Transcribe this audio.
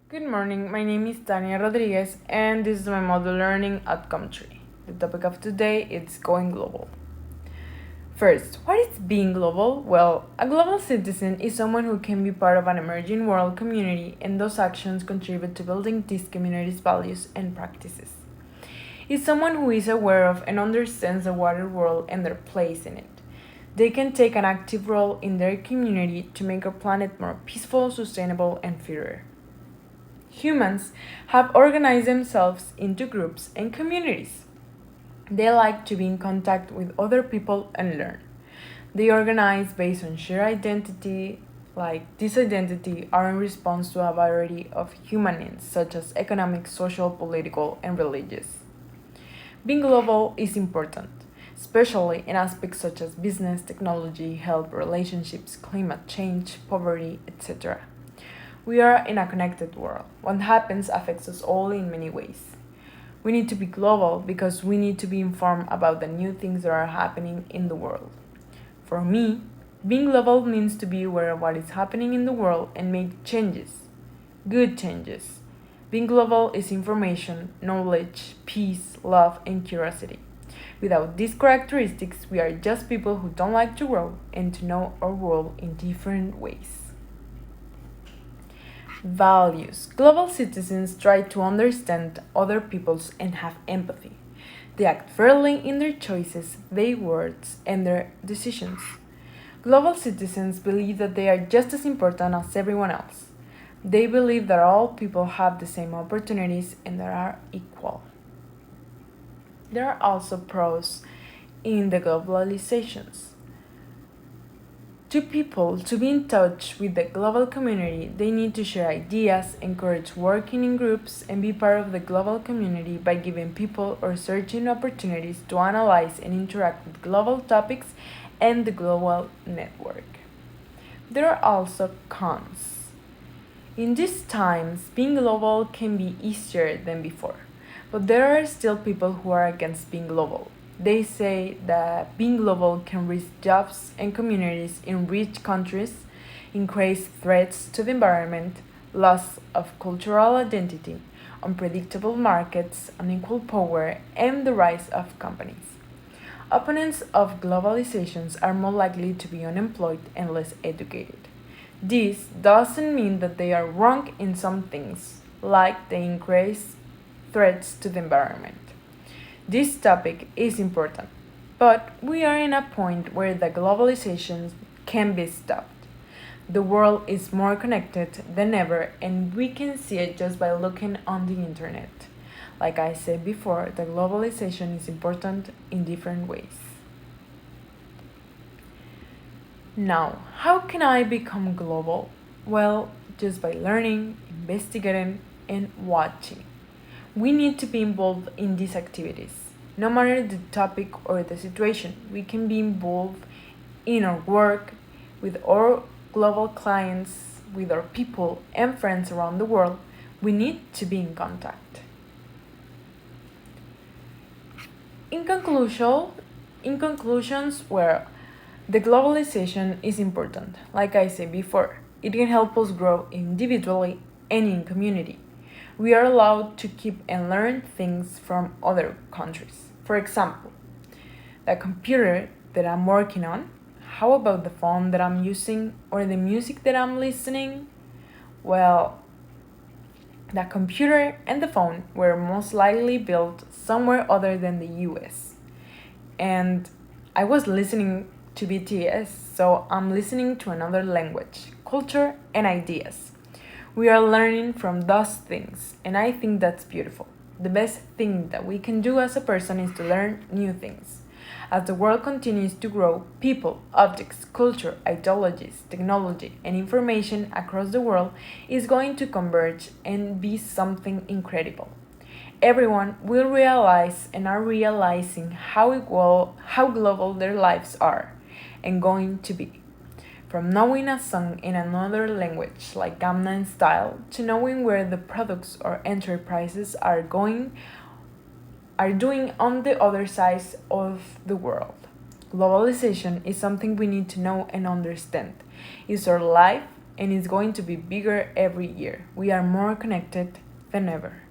Good morning, my name is Tania Rodriguez and this is my model learning outcome tree. The topic of today is going global. First, what is being global? Well, a global citizen is someone who can be part of an emerging world community and those actions contribute to building this community's values and practices. It's someone who is aware of and understands the wider world and their place in it. They can take an active role in their community to make our planet more peaceful, sustainable, and fairer. Humans have organized themselves into groups and communities. They like to be in contact with other people and learn. They organize based on shared identity, like this identity are in response to a variety of human needs such as economic, social, political, and religious. Being global is important, especially in aspects such as business, technology, health, relationships, climate change, poverty, etc. We are in a connected world. What happens affects us all in many ways. We need to be global because we need to be informed about the new things that are happening in the world. For me, being global means to be aware of what is happening in the world and make changes. Good changes. Being global is information, knowledge, peace, love, and curiosity. Without these characteristics, we are just people who don't like to grow and to know our world in different ways. Values. Global citizens try to understand other peoples and have empathy. They act fairly in their choices, their words, and their decisions. Global citizens believe that they are just as important as everyone else. They believe that all people have the same opportunities and they are equal. There are also pros in the globalizations. To people to be in touch with the global community, they need to share ideas, encourage working in groups, and be part of the global community by giving people or searching opportunities to analyze and interact with global topics and the global network. There are also cons. In these times, being global can be easier than before, but there are still people who are against being global. They say that being global can risk jobs and communities in rich countries, increase threats to the environment, loss of cultural identity, unpredictable markets, unequal power, and the rise of companies. Opponents of globalizations are more likely to be unemployed and less educated. This doesn't mean that they are wrong in some things, like the increased threats to the environment. This topic is important, but we are in a point where the globalization can be stopped. The world is more connected than ever, and we can see it just by looking on the internet. Like I said before, the globalization is important in different ways. Now, how can I become global? Well, just by learning, investigating, and watching. We need to be involved in these activities. No matter the topic or the situation, we can be involved in our work, with our global clients, with our people and friends around the world. We need to be in contact. In conclusion, in conclusions, where the globalization is important, like I said before, it can help us grow individually and in community. We are allowed to keep and learn things from other countries. For example, the computer that I'm working on, how about the phone that I'm using or the music that I'm listening? Well, the computer and the phone were most likely built somewhere other than the US. And I was listening to BTS, so I'm listening to another language, culture, and ideas. We are learning from those things, and I think that's beautiful. The best thing that we can do as a person is to learn new things. As the world continues to grow, people, objects, culture, ideologies, technology, and information across the world is going to converge and be something incredible. Everyone will realize and are realizing how global their lives are and going to be. From knowing a song in another language like Gangnam Style to knowing where the products or enterprises are doing on the other side of the world. Globalization is something we need to know and understand. It's our life, and it's going to be bigger every year. We are more connected than ever.